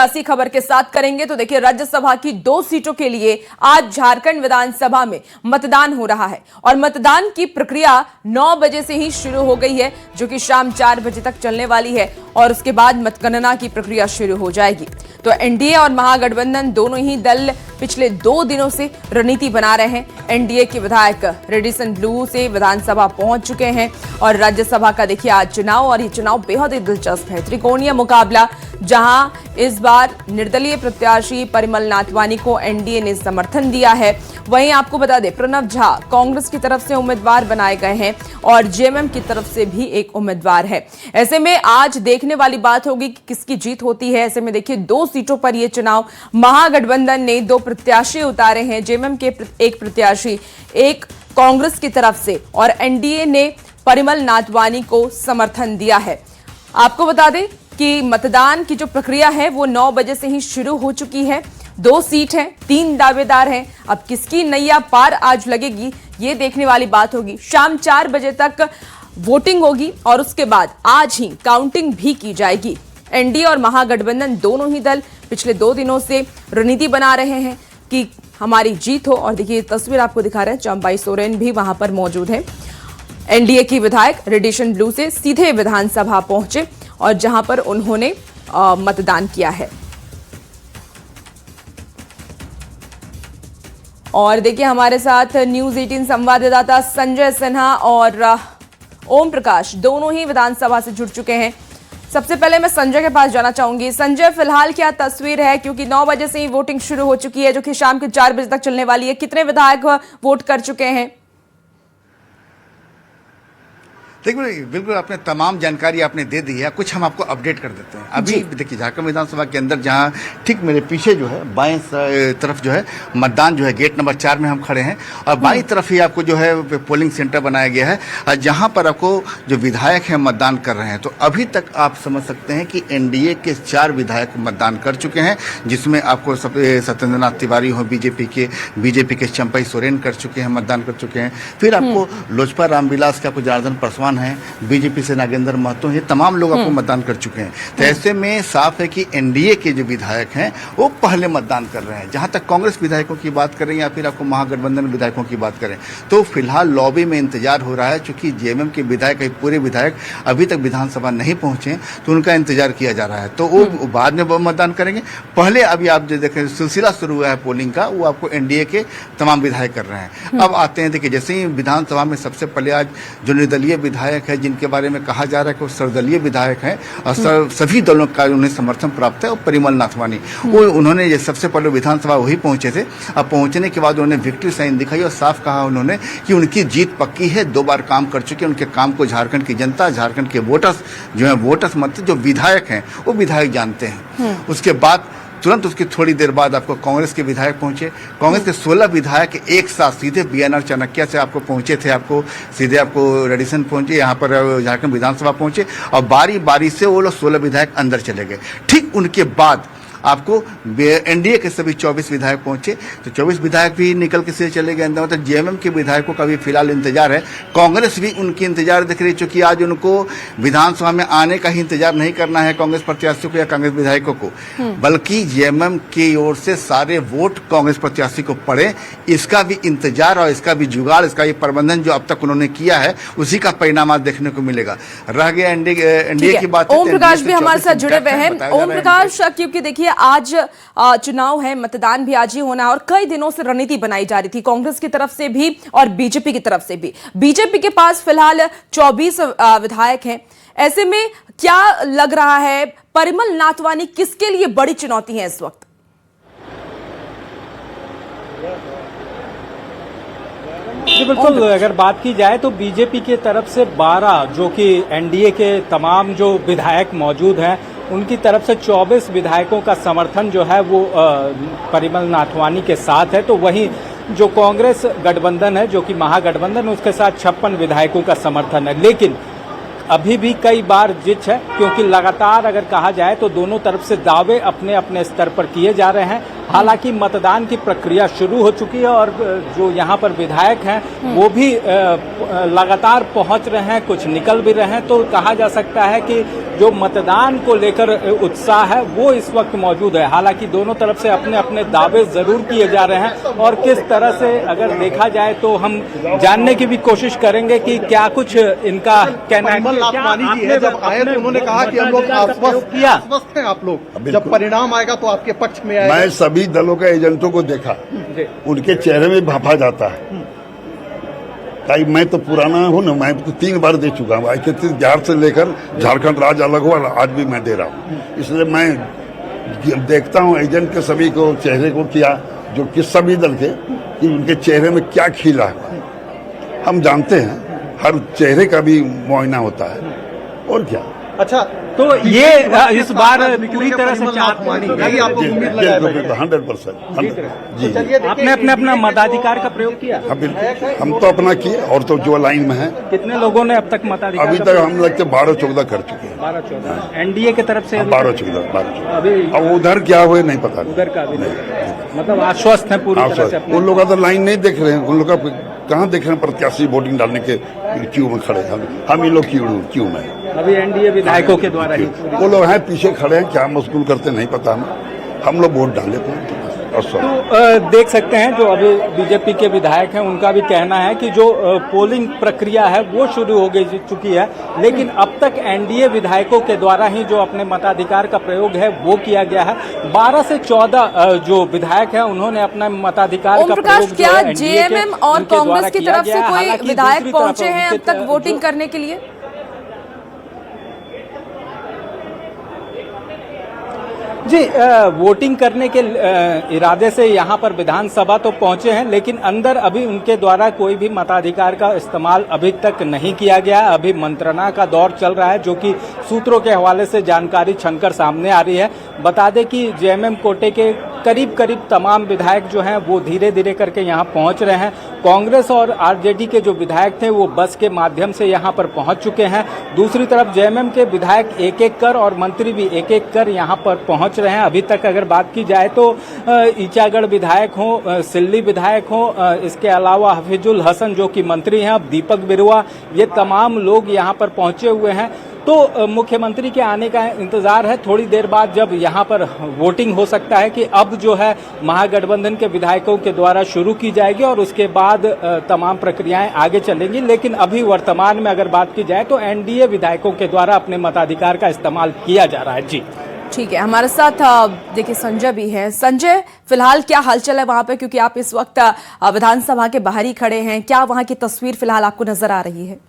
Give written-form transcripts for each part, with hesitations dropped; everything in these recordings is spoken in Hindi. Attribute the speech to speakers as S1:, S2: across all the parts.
S1: सियासी खबर के साथ करेंगे तो देखिए, राज्यसभा की 2 सीटों के लिए आज झारखंड विधानसभा में मतदान हो रहा है और मतदान की प्रक्रिया 9 बजे से ही शुरू हो गई है, जो कि शाम 4 बजे तक चलने वाली है और उसके बाद मतगणना की प्रक्रिया शुरू हो जाएगी। तो एनडीए और महागठबंधन दोनों ही दल पिछले 2 दिनों से रणनीति बना रहे हैं। एनडीए के विधायक रेडिसन ब्लू से विधानसभा पहुंच चुके हैं और राज्यसभा का देखिए आज चुनाव, और ये चुनाव बेहद ही दिलचस्प है। त्रिकोणीय मुकाबला, जहां इस बार निर्दलीय प्रत्याशी परिमल नाथवानी को एनडीए ने समर्थन दिया है। वहीं आपको बता दें, प्रणव झा कांग्रेस की तरफ से उम्मीदवार बनाए गए हैं और जेएमएम की तरफ से भी एक उम्मीदवार है। ऐसे में आज देखने वाली बात होगी कि किसकी जीत होती है। ऐसे में देखिए, 2 सीटों पर यह चुनाव, महागठबंधन ने 2 प्रत्याशी उतारे हैं, जेएमएम के एक प्रत्याशी, एक कांग्रेस की तरफ से, और एनडीए ने परिमल नाथवानी को समर्थन दिया है। आपको बता दें कि मतदान की जो प्रक्रिया है वो 9 बजे से ही शुरू हो चुकी है। 2 सीट हैं, 3 दावेदार हैं। अब किसकी नैया पार आज लगेगी, ये देखने वाली बात होगी। शाम 4 बजे तक वोटिंग होगी और उसके बाद आज ही काउंटिंग भी की जाएगी। एनडीए और महागठबंधन दोनों ही दल पिछले 2 दिनों से रणनीति बना रहे हैं कि हमारी जीत हो। और देखिए, तस्वीर आपको दिखा रहे हैं, चंपाई सोरेन भी वहां पर मौजूद है। एनडीए की विधायक रेडिसन ब्लू से सीधे विधानसभा पहुंचे और जहां पर उन्होंने मतदान किया है। और देखिए, हमारे साथ न्यूज़ 18 संवाददाता संजय सिन्हा और ओम प्रकाश दोनों ही विधानसभा से जुड़ चुके हैं। सबसे पहले मैं संजय के पास जाना चाहूंगी। संजय, फिलहाल क्या तस्वीर है, क्योंकि 9 बजे से ही वोटिंग शुरू हो चुकी है, जो कि शाम के 4 बजे तक चलने वाली है। कितने विधायक वोट कर चुके हैं?
S2: देखिए, बिल्कुल आपने तमाम जानकारी आपने दे दी है। कुछ हम आपको अपडेट कर देते हैं। अभी देखिए, झारखंड विधानसभा के अंदर जहां ठीक मेरे पीछे जो है बाएं तरफ जो है मतदान जो है गेट नंबर 4 में हम खड़े हैं और बाईं तरफ ही आपको जो है पोलिंग सेंटर बनाया गया है, जहां पर आपको जो विधायक हैं मतदान कर रहे हैं। तो अभी तक आप समझ सकते हैं कि एनडीए के 4 विधायक मतदान कर चुके हैं, जिसमें आपको सत्येंद्र नाथ तिवारी हो बीजेपी के चंपाई सोरेन कर चुके हैं, मतदान कर चुके हैं। फिर आपको लोजपा रामविलास के आपको जनार्दन पासवान है, बीजेपी से नागेंद्र महतो, ये तमाम लोग आपको मतदान कर चुके हैं। तो ऐसे में साफ है कि एनडीए के जो विधायक हैं वो पहले मतदान कर रहे हैं। जहां तक कांग्रेस विधायकों की बात करें या फिर आपको महागठबंधन विधायकों की बात करें, तो फिलहाल लॉबी में इंतजार हो रहा है। चूंकि जेएमएम के विधायक, पूरे विधायक अभी तक विधानसभा नहीं पहुंचे, तो उनका इंतजार किया जा रहा है। तो वो बाद में मतदान करेंगे। पहले अभी आप जो देखें सिलसिला शुरू हुआ है पोलिंग का, वो आपको एनडीए के तमाम विधायक कर रहे हैं। अब आते हैं, देखिए, जैसे ही विधानसभा में सबसे पहले आज जो निर्दलीय विधायक है, जिनके बारे में कहा जा रहा है कि वो सर्वदलीय विधायक हैं और सभी दलों का उन्हें समर्थन प्राप्त है, और परिमल नाथवानी, वो उन्होंने ये सबसे पहले विधानसभा वही पहुंचे थे। अब पहुंचने के बाद उन्होंने विक्ट्री साइन दिखाई और साफ कहा उन्होंने कि उनकी जीत पक्की है। 2 बार काम कर चुके हैं, उनके काम को झारखंड की जनता, झारखंड के वोटर्स जो है, वोटर्स मतलब जो विधायक हैं, वो विधायक जानते हैं। उसके बाद तुरंत उसकी थोड़ी देर बाद आपको कांग्रेस के विधायक पहुंचे। कांग्रेस के 16 विधायक एक साथ सीधे बीएनआर चाणक्य से आपको पहुंचे थे, आपको सीधे आपको रेडिसन पहुंचे, यहाँ पर झारखंड विधानसभा पहुंचे और बारी बारी से वो लोग 16 विधायक अंदर चले गए। ठीक उनके बाद आपको एनडीए के सभी 24 विधायक पहुंचे, तो 24 विधायक भी निकल के से चले गए अंदर। मतलब जेएमएम के विधायकों का भी फिलहाल इंतजार है। कांग्रेस भी उनकी इंतजार दिख रही है, चूंकि आज उनको विधानसभा में आने का ही इंतजार नहीं करना है कांग्रेस प्रत्याशियों को या कांग्रेस विधायकों को, बल्कि जेएमएम की ओर से सारे वोट कांग्रेस प्रत्याशी को पड़े, इसका भी इंतजार और इसका भी जुगाड़, इसका ये प्रबंधन जो अब तक उन्होंने किया है, उसी का परिणाम आज देखने को मिलेगा। रह गया एनडीए की बात।
S1: ओम प्रकाश भी हमारे साथ जुड़े हुए हैं। ओम प्रकाश, क्योंकि देखिए, आज चुनाव है, मतदान भी आज ही होना है और कई दिनों से रणनीति बनाई जा रही थी, कांग्रेस की तरफ से भी और बीजेपी की तरफ से भी। बीजेपी के पास फिलहाल 24 विधायक हैं। ऐसे में क्या लग रहा है, परिमल नाथवानी किसके लिए बड़ी चुनौती है इस वक्त?
S3: जी बिल्कुल, अगर बात की जाए तो बीजेपी की तरफ से 12, जो कि एनडीए के तमाम जो विधायक मौजूद हैं, उनकी तरफ से 24 विधायकों का समर्थन जो है वो परिमल नाथवानी के साथ है। तो वहीं जो कांग्रेस गठबंधन है, जो कि महागठबंधन, उसके साथ 56 विधायकों का समर्थन है। लेकिन अभी भी कई बार जित है, क्योंकि लगातार अगर कहा जाए तो दोनों तरफ से दावे अपने अपने स्तर पर किए जा रहे हैं। हालांकि मतदान की प्रक्रिया शुरू हो चुकी है और जो यहाँ पर विधायक हैं वो भी लगातार पहुँच रहे हैं, कुछ निकल भी रहे हैं। तो कहा जा सकता है कि जो मतदान को लेकर उत्साह है वो इस वक्त मौजूद है। हालांकि दोनों तरफ से अपने अपने दावे जरूर किए जा रहे हैं और किस तरह से अगर देखा जाए तो हम जानने की भी कोशिश करेंगे कि क्या कुछ इनका कहना है।
S4: जब आए तो उन्होंने कहा कि हम लोग आश्वस्त हैं, आप लोग जब परिणाम आएगा तो आपके पक्ष में आएगा।
S5: मैं सभी दलों के एजेंटों को देखा, उनके चेहरे में भाफा जाता है। ताकि मैं तो पुराना हूँ ना, मैं तो 3 बार दे चुका हूँ। 31 से लेकर झारखंड राज्य अलग हुआ, आज भी मैं दे रहा हूँ। इसलिए मैं देखता हूँ एजेंट के सभी को चेहरे को किया, जो कि सभी दल के, कि उनके चेहरे में क्या खिला है। हम जानते हैं हर चेहरे का भी मुआयना होता है और क्या।
S4: अच्छा,
S3: तो ये इस बार पूरी तरह से
S4: यही आपको उम्मीद लगा है?
S5: 100% जी।
S3: आपने अपना मताधिकार का प्रयोग किया?
S5: हाँ बिल्कुल, हम तो अपना किए और तो जो लाइन में है।
S3: कितने लोगों ने अब तक मताधिकार?
S5: अभी तक हम लगते 12-14 कर चुके हैं।
S3: 12-14 एनडीए की तरफ से?
S5: 12-14
S3: अभी
S5: अब उधर क्या हुए नहीं पता।
S3: उधर का भी नहीं, मतलब आश्वस्त है पूरी तरह से?
S5: उन लोग का तो लाइन नहीं देख रहे हैं, उन लोग का कहाँ देख रहे हैं प्रत्याशी वोटिंग डालने के क्यू में खड़े हैं। हम ये लोग क्यू में
S3: अभी एनडीए विधायकों के द्वारा ही
S5: वो लोग हैं पीछे खड़े हैं, क्या मशगूल करते नहीं पता हमें। हम लोग वोट डाल लेते हैं।
S3: तो देख सकते हैं जो अभी बीजेपी के विधायक हैं उनका भी कहना है कि जो पोलिंग प्रक्रिया है वो शुरू हो गई चुकी है, लेकिन अब तक एनडीए विधायकों के द्वारा ही जो अपने मताधिकार का प्रयोग है वो किया गया है। 12 से 14 जो विधायक हैं उन्होंने अपना मताधिकार का प्रयोग
S1: क्या जेएमएम और कांग्रेस की तरफ से कोई विधायक पहुंचे हैं अब तक वोटिंग करने के लिए?
S3: जी, वोटिंग करने के इरादे से यहाँ पर विधानसभा तो पहुंचे हैं, लेकिन अंदर अभी उनके द्वारा कोई भी मताधिकार का इस्तेमाल अभी तक नहीं किया गया। अभी मंत्रणा का दौर चल रहा है, जो कि सूत्रों के हवाले से जानकारी छनकर सामने आ रही है। बता दें कि जेएमएम कोटे के करीब तमाम विधायक जो हैं वो धीरे धीरे करके यहाँ पहुँच रहे हैं। कांग्रेस और आरजेडी के जो विधायक थे वो बस के माध्यम से यहाँ पर पहुँच चुके हैं। दूसरी तरफ जेएमएम के विधायक एक कर और मंत्री भी एक कर यहाँ पर पहुँच रहे हैं। अभी तक अगर बात की जाए तो ईचागढ़ विधायक हो, सिल्ली विधायक हो, इसके अलावा हफीजुल हसन जो कि मंत्री हैं, अब दीपक बिरुआ, ये तमाम लोग यहाँ पर पहुँचे हुए हैं। तो मुख्यमंत्री के आने का इंतजार है। थोड़ी देर बाद जब यहाँ पर वोटिंग हो सकता है कि अब जो है महागठबंधन के विधायकों के द्वारा शुरू की जाएगी और उसके बाद तमाम प्रक्रियाएं आगे चलेंगी। लेकिन अभी वर्तमान में अगर बात की जाए तो एनडीए विधायकों के द्वारा अपने मताधिकार का इस्तेमाल किया जा रहा है। जी
S1: ठीक है, हमारे साथ देखिए संजय भी हैं। संजय, फिलहाल क्या हालचाल है वहां पे, क्योंकि आप इस वक्त विधानसभा के बाहर ही खड़े हैं, क्या वहां की तस्वीर फिलहाल आपको नजर आ रही है?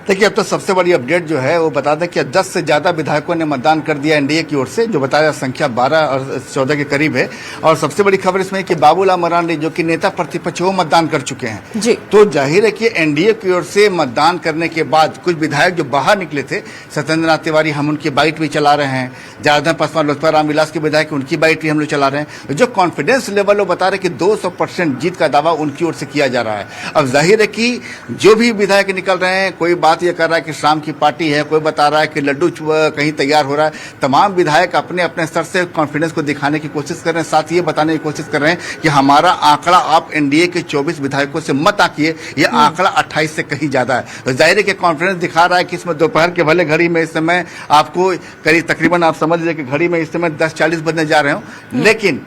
S2: देखिए, अब तो सबसे बड़ी अपडेट जो है वो बता दें कि 10 से ज्यादा विधायकों ने मतदान कर दिया एनडीए की ओर से, जो बताया संख्या 12 और 14 के करीब है। और सबसे बड़ी खबर इसमें कि बाबूलाल मरांडी जो कि नेता प्रतिपक्ष वो मतदान कर चुके हैं
S1: जी।
S2: तो जाहिर है कि एनडीए की ओर से मतदान करने के बाद कुछ विधायक जो बाहर निकले थे, सत्येंद्र नाथ तिवारी, हम उनकी बाइट भी चला रहे हैं। जनार्दन पासवान लोजपा रामविलास के विधायक, उनकी बाइट भी हम लोग चला रहे हैं। जो कॉन्फिडेंस लेवल वो बता रहे कि 200% जीत का दावा उनकी ओर से किया जा रहा है। अब जाहिर है कि जो भी विधायक निकल रहे हैं, कोई बात यह कर रहा है कि शाम की पार्टी है, कोई बता रहा है कि लड्डू कहीं तैयार हो रहा है। तमाम विधायक अपने अपने स्तर से कॉन्फिडेंस को दिखाने की कोशिश कर रहे हैं, साथ ये बताने की कोशिश कर रहे हैं कि हमारा आंकड़ा आप एनडीए के 24 विधायकों से मत आकिए, ये आंकड़ा 28 से कहीं ज्यादा है। तो जाहिर है कि कॉन्फिडेंस दिखा रहा है कि इसमें दोपहर के भले घड़ी में इस समय आपको करीब तकरीबन आप समझ लीजिए कि घड़ी में इस समय 10:40 बजने जा रहे हो, लेकिन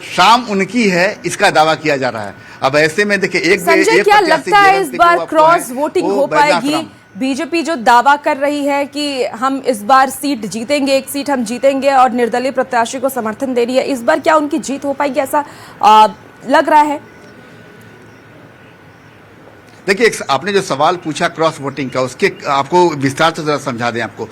S2: शाम उनकी है इसका दावा किया जा रहा है। अब ऐसे में देखिए
S1: संजय, क्या लगता है इस बार क्रॉस वोटिंग हो पाएगी? बीजेपी जो दावा कर रही है कि हम इस बार सीट जीतेंगे, एक सीट हम जीतेंगे और निर्दलीय प्रत्याशी को समर्थन दे रही है, इस बार क्या उनकी जीत हो पाएगी, ऐसा लग रहा है?
S2: देखिए, आपने जो सवाल पूछा क्रॉस वोटिंग का, उसके आपको विस्तार से जरा समझा दें आपको।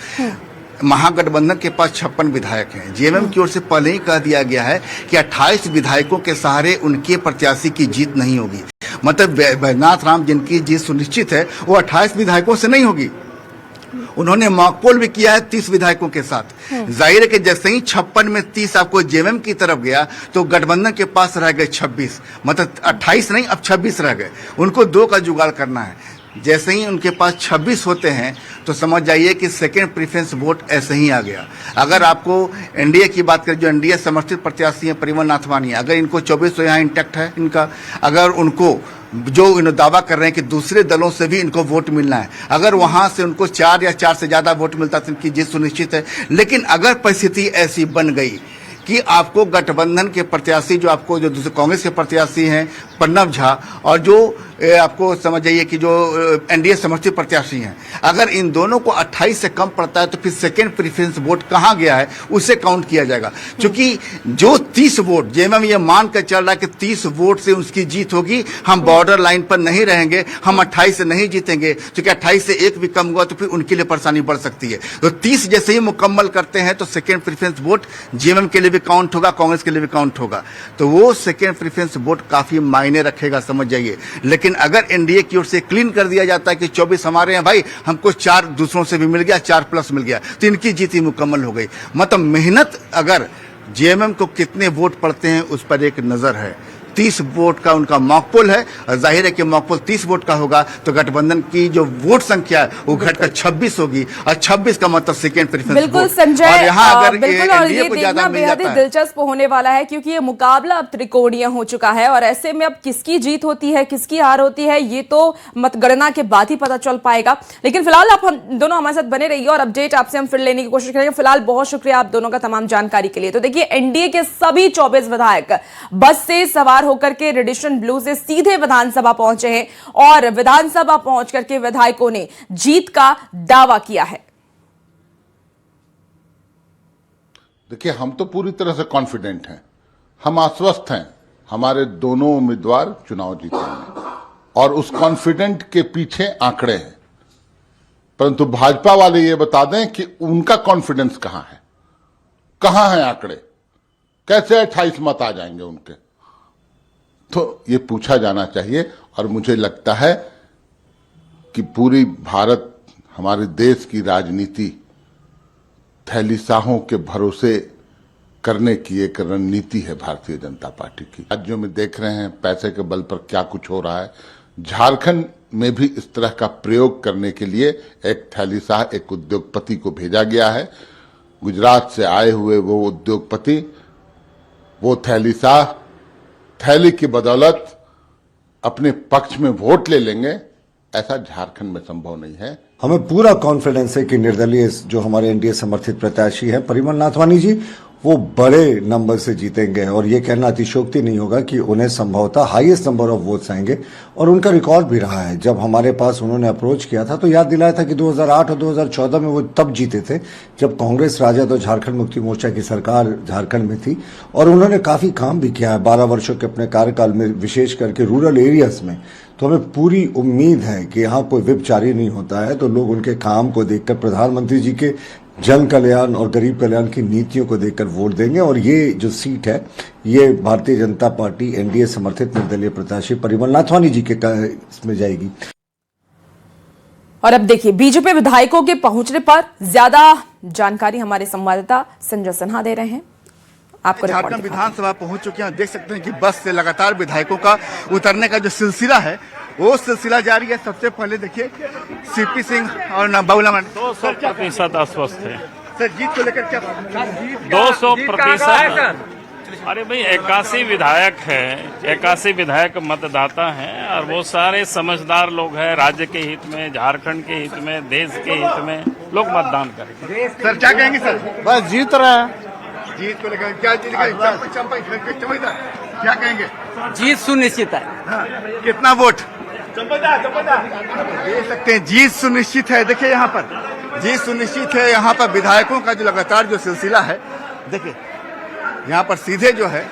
S2: महागठबंधन के पास 56 विधायक हैं। जेएमएम की ओर से पहले ही कह दिया गया है कि 28 विधायकों के सहारे उनके प्रत्याशी की जीत नहीं होगी। मतलब बैजनाथ राम जिनकी जीत सुनिश्चित है वो 28 विधायकों से नहीं होगी। उन्होंने मॉकपोल भी किया है 30 विधायकों के साथ। जाहिर है कि जैसे ही 56 में 30 आपको जेएमएम की तरफ गया तो गठबंधन के पास रह गए 26, मतलब 28 नहीं, अब 26 रह गए। उनको 2 का जुगाड़ करना है। जैसे ही उनके पास 26 होते हैं तो समझ जाइए कि सेकेंड प्रेफरेंस वोट ऐसे ही आ गया। अगर आपको एनडीए की बात करें, जो एनडीए समर्थित प्रत्याशी हैं परिमल नाथवानी, अगर इनको 24 तो यहाँ इंटैक्ट है इनका। अगर उनको जो इन्होंने दावा कर रहे हैं कि दूसरे दलों से भी इनको वोट मिलना है, अगर वहां से उनको 4 या 4 से ज्यादा वोट मिलता तो इनकी जीत सुनिश्चित है। लेकिन अगर परिस्थिति ऐसी बन गई कि आपको गठबंधन के प्रत्याशी, जो आपको जो दूसरे कांग्रेस के प्रत्याशी हैं प्रणब झा, और जो आपको समझ जाइए कि जो एनडीए समर्थित प्रत्याशी हैं, अगर इन दोनों को 28 से कम पड़ता है तो फिर सेकेंड प्रेफरेंस वोट कहां गया है उसे काउंट किया जाएगा। क्योंकि जो 30 वोट जेएमएम ये मान कर चल रहा है कि 30 वोट से उसकी जीत होगी, हम बॉर्डर लाइन पर नहीं रहेंगे, हम 28 से नहीं जीतेंगे, क्योंकि 28 से एक भी कम हुआ तो फिर उनके लिए परेशानी बढ़ सकती है। तो 30 जैसे ही मुकम्मल करते हैं तो सेकेंड प्रेफरेंस वोट जेएमएम के लिए भी काउंट होगा, कांग्रेस के लिए भी काउंट होगा। तो वो सेकेंड प्रेफरेंस वोट काफी मायने रखेगा, समझ जाइए। लेकिन अगर एनडीए की ओर से क्लीन कर दिया जाता है कि 24 हमारे हैं भाई, हमको 4 दूसरों से भी मिल गया, 4 प्लस मिल गया, तो इनकी जीत ही मुकम्मल हो गई। मतलब मेहनत, अगर जेएमएम को कितने वोट पड़ते हैं उस पर एक नजर है। 30 वोट का उनका मॉकपोल है, और जाहिर है कि मॉकपोल 30 वोट का होगा तो गठबंधन की जो वोट संख्या है वो घटकर 26 होगी, और 26 का मतलब सेकेंड प्रेफरेंस।
S1: बिल्कुल संजय,
S2: और यहाँ अगर
S1: बिल्कुल, और
S2: एनडीए
S1: ये
S2: को
S1: देखना
S2: ज्यादा मिल
S1: बेहद
S2: जाता है,
S1: दिलचस्प होने वाला है, क्योंकि ये मुकाबला अब त्रिकोणीय हो चुका है, और ऐसे में अब किसकी जीत होती है किसकी हार होती है ये तो मतगणना के बाद ही पता चल पाएगा। लेकिन फिलहाल आप हम दोनों हमारे साथ बने रहिए और अपडेट आपसे हम फिर लेने की कोशिश करेंगे। फिलहाल बहुत शुक्रिया आप दोनों का तमाम जानकारी के लिए। तो देखिए, एनडीए के सभी 24 विधायक बस से सवार होकर के रेडिशन ब्लू से सीधे विधानसभा पहुंचे हैं, और विधानसभा पहुंच करके विधायकों ने जीत का दावा किया है।
S6: देखिए, हम तो पूरी तरह से कॉन्फिडेंट हैं, हम आश्वस्त हैं, हमारे दोनों उम्मीदवार चुनाव जीतेंगे, और उस कॉन्फिडेंट के पीछे आंकड़े हैं। परंतु भाजपा वाले ये बता दें कि उनका कॉन्फिडेंस कहां है, कहां है आंकड़े, कैसे 28 मत आ जाएंगे उनके, तो ये पूछा जाना चाहिए। और मुझे लगता है कि पूरी भारत, हमारे देश की राजनीति थैलीसाहों के भरोसे करने की एक रणनीति है भारतीय जनता पार्टी की। राज्यों में देख रहे हैं पैसे के बल पर क्या कुछ हो रहा है। झारखंड में भी इस तरह का प्रयोग करने के लिए एक थैलीसाह, एक उद्योगपति को भेजा गया है। गुजरात से आए हुए वो उद्योगपति, वो थैलीसाह थैली की बदौलत अपने पक्ष में वोट ले लेंगे, ऐसा झारखंड में संभव नहीं है।
S7: हमें पूरा कॉन्फिडेंस है कि निर्दलीय जो हमारे एनडीए समर्थित प्रत्याशी हैं परिमल नाथवानी जी, वो बड़े नंबर से जीतेंगे, और ये कहना अतिशयोक्ति नहीं होगा कि उन्हें संभवतः हाईएस्ट नंबर ऑफ वोट्स आएंगे। और उनका रिकॉर्ड भी रहा है, जब हमारे पास उन्होंने अप्रोच किया था तो याद दिलाया था कि 2008 और 2014 में वो तब जीते थे जब कांग्रेस राजद और झारखंड मुक्ति मोर्चा की सरकार झारखंड में थी, और उन्होंने काफी काम भी किया है 12 वर्षों के अपने कार्यकाल में, विशेष करके रूरल एरियाज में। तो हमें पूरी उम्मीद है कि यहाँ कोई विप जारी नहीं होता है तो लोग उनके काम को देखकर, प्रधानमंत्री जी के जन कल्याण और गरीब कल्याण की नीतियों को देखकर वोट देंगे। और ये जो सीट है ये भारतीय जनता पार्टी एनडीए समर्थित निर्दलीय प्रत्याशी परिमल नाथवानी जी के इसमें जाएगी।
S1: और अब देखिए, बीजेपी विधायकों के पहुंचने पर ज्यादा जानकारी हमारे संवाददाता संजय सिन्हा दे रहे हैं। आपको
S2: झारखंड विधानसभा पहुंच चुके हैं। देख सकते हैं कि बस से लगातार विधायकों का उतरने का जो सिलसिला है वो सिलसिला जारी है। सबसे पहले देखिए सीपी सिंह और बाबूलाल
S8: 200% आश्वस्त है
S2: सर, जीत को लेकर क्या
S8: 200%। अरे भाई, 81 विधायक हैं, 81 विधायक मतदाता हैं, और वो सारे समझदार लोग हैं। राज्य के हित में, झारखंड के हित में, देश के हित में लोग मतदान करेंगे।
S2: सर क्या कहेंगे सर?
S4: बस जीत रहा है।
S2: जीत को लेकर क्या क्या कहेंगे?
S9: जीत सुनिश्चित है।
S2: हाँ, कितना वोट? देख सकते हैं जीत सुनिश्चित है। देखिए यहाँ पर जीत सुनिश्चित है। यहाँ पर विधायकों का जो लगातार जो सिलसिला है, देखिए यहाँ पर सीधे जो है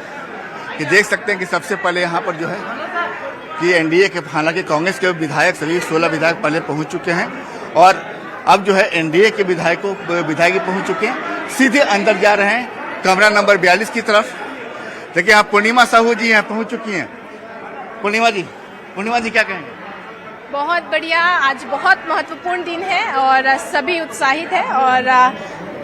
S2: कि देख सकते हैं कि सबसे पहले यहाँ पर जो है कि एनडीए के, हालांकि कांग्रेस के विधायक सभी 16 विधायक पहले पहुंच चुके हैं, और अब जो है एनडीए के विधायक पहुंच चुके हैं, सीधे अंदर जा रहे हैं कमरा नंबर 42 की तरफ। देखिए यहाँ पूर्णिमा साहू जी यहाँ पहुंच चुकी हैं। पूर्णिमा जी क्या कहेंगे?
S10: बहुत बढ़िया, आज बहुत महत्वपूर्ण दिन है और सभी उत्साहित है, और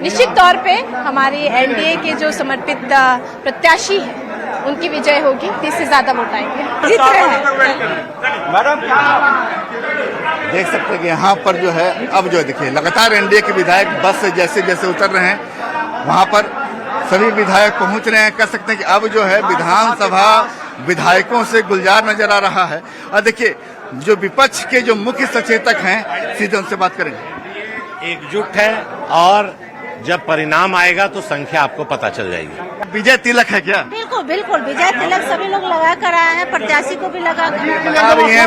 S10: निश्चित तौर पे हमारी एनडीए के जो समर्पित प्रत्याशी हैं उनकी विजय होगी, 30 से ज्यादा वोट आएंगे। जीत रहे हैं।
S3: मैडम
S2: देख सकते हैं कि यहाँ पर जो है अब जो है देखिए लगातार एनडीए के विधायक बस से जैसे जैसे उतर रहे हैं वहाँ पर सभी विधायक पहुँच रहे हैं। कह सकते हैं कि अब जो है विधानसभा विधायकों से गुलजार नजर आ रहा है। और देखिए जो विपक्ष के जो मुख्य सचेतक हैं सीधे उनसे बात करेंगे।
S9: एकजुट है और जब परिणाम आएगा तो संख्या आपको पता चल जाएगी।
S2: विजय तिलक है क्या?
S11: बिल्कुल बिल्कुल विजय तिलक सभी लोग लगा कर आए हैं, प्रत्याशी को भी लगा कर
S2: लगा रही हैं।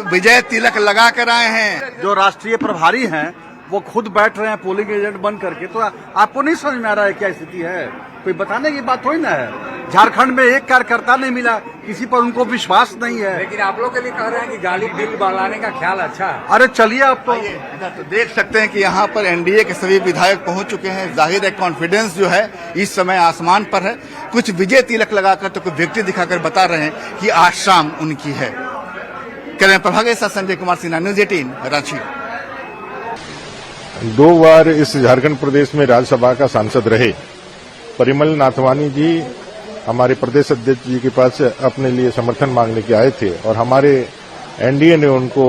S2: विजय तिलक लगा कर आए हैं।
S4: जो राष्ट्रीय प्रभारी हैं वो खुद बैठ रहे हैं पोलिंग एजेंट बन करके, तो आपको नहीं समझ में आ रहा है क्या स्थिति है? कोई बताने की बात थोड़ी ना है। झारखंड में एक कार्यकर्ता नहीं मिला, किसी पर उनको विश्वास नहीं है।
S3: लेकिन आप लोग के लिए कह रहे हैं कि गाली बिल बढ़ाने का ख्याल अच्छा है।
S4: अरे चलिए अब
S2: तो देख सकते हैं कि यहाँ पर एनडीए के सभी विधायक पहुंच चुके हैं। जाहिर है कॉन्फिडेंस जो है इस समय आसमान पर है। कुछ विजय तिलक लगाकर तो कुछ व्यक्ति दिखाकर बता रहे हैं कि आज शाम उनकी है। कैमरा प्रभाग के साथ संजय कुमार सिन्हा, न्यूज 18 रांची।
S12: 2 बार इस झारखंड प्रदेश में राज्यसभा का सांसद रहे परिमल नाथवानी जी हमारे प्रदेश अध्यक्ष जी के पास अपने लिए समर्थन मांगने के आए थे और हमारे एनडीए ने उनको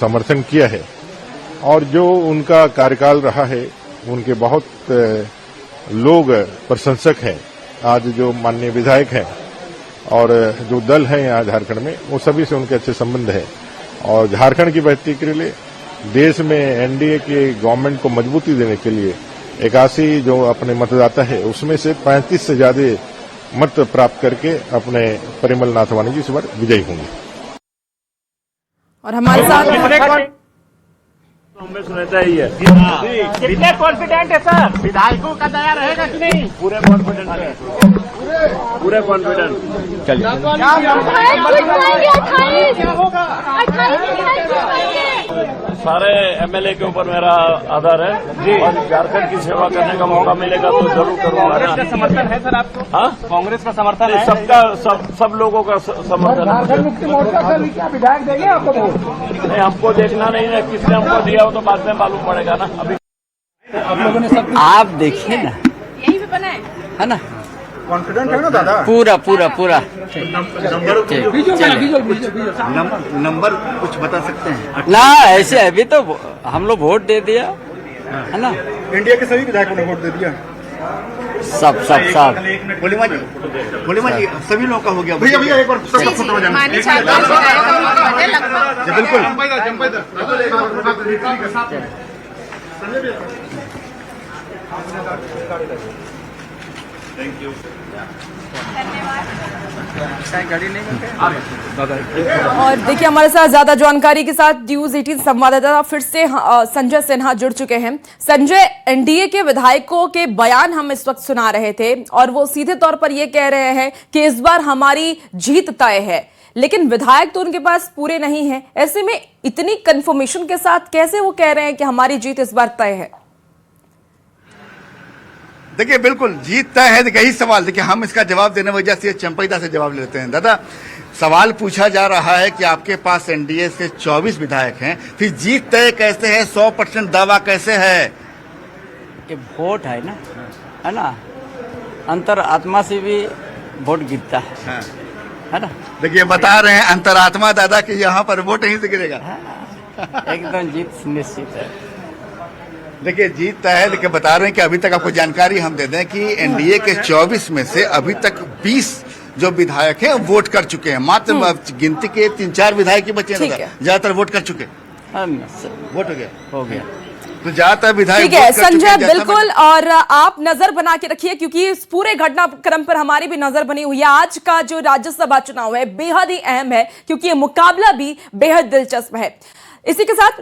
S12: समर्थन किया है। और जो उनका कार्यकाल रहा है उनके बहुत लोग प्रशंसक हैं। आज जो माननीय विधायक हैं और जो दल है यहाँ झारखंड में वो सभी से उनके अच्छे संबंध है। और झारखंड की बेहतरी के लिए देश में एनडीए के गवर्नमेंट को मजबूती देने के लिए 81 जो अपने मतदाता है उसमें से 35 से ज्यादा मत प्राप्त करके अपने परिमल नाथवानी जी इस बार विजयी होंगे।
S1: और हमारे साथ
S8: हमें सुनता ही है।
S9: कितने कॉन्फिडेंट है सर? विधायकों का दया रहेगा कि नहीं?
S8: पूरे कॉन्फिडेंट है, पूरे कॉन्फिडेंट। चलिए सारे एमएलए के ऊपर मेरा आधार है जी। और झारखंड की सेवा करने का मौका मिलेगा तो जरूर करूंगा।
S3: कांग्रेस का समर्थन है सर आपको?
S8: हाँ,
S3: कांग्रेस का समर्थन है?
S8: सबका सब लोगों का समर्थन है।
S3: क्या विधायक देंगे आपको वोट?
S8: नहीं, हमको देखना नहीं है किसने हमको दिया हो तो बाद में मालूम पड़ेगा ना। अभी
S3: आप लोगों ने सब
S9: आप देखिए ना,
S10: यही पे बना
S9: है ना?
S4: कॉन्फिडेंट है ना दादा?
S9: पूरा पूरा पूरा
S2: नंबर कुछ बता सकते हैं
S9: ना। ऐसे अभी तो हम लोग वोट दे दिया है ना।
S4: इंडिया के सभी विधायकों ने वोट दे दिया।
S9: सब
S2: बोलिमा जी सभी लोगों का हो गया।
S4: भैया एक बार सबका फोटो हो जाना।
S10: मानी छात्रा लगभग
S4: बिल्कुल
S1: और देखिए हमारे साथ ज्यादा जानकारी के साथ न्यूज 18 संवाददाता फिर से संजय सिन्हा जुड़ चुके हैं। संजय, एनडीए के विधायकों के बयान हम इस वक्त सुना रहे थे और वो सीधे तौर पर ये कह रहे हैं कि इस बार हमारी जीत तय है, लेकिन विधायक तो उनके पास पूरे नहीं है। ऐसे में इतनी कंफर्मेशन के साथ कैसे वो कह रहे हैं कि हमारी जीत इस बार तय है?
S2: देखिए बिल्कुल जीत तय है। यही सवाल देखिए हम इसका जवाब देने वजह से चंपईदा से जवाब लेते हैं। दादा, सवाल पूछा जा रहा है कि आपके पास एनडीए से 24 विधायक हैं, फिर जीत तय कैसे है? 100% दावा कैसे है?
S9: ये वोट है ना, अंतरात्मा से भी वोट गिरता है ना।
S2: देखिए बता रहे हैं अंतरात्मा दादा कि यहाँ पर वोट यहीं से गिरेगा।
S9: एकदम जीत निश्चित है।
S2: देखिए जीत तय है, लेकिन बता रहे हैं कि अभी तक आपको जानकारी हम दे दें कि एनडीए के 24 में से अभी तक 20 जो विधायक हैं वोट कर चुके हैं। मात्र गिनती के 3-4 विधायक ही बचे हैं, ज्यादातर वोट कर चुके। वोट हो गया तो ज्यादातर विधायक।
S1: ठीक है संजय, बिल्कुल। और आप नजर बना के रखिए क्योंकि इस पूरे घटनाक्रम पर हमारी भी नजर बनी हुई है। आज का जो राज्यसभा चुनाव है बेहद ही अहम है क्योंकि ये मुकाबला भी बेहद दिलचस्प है। इसी के साथ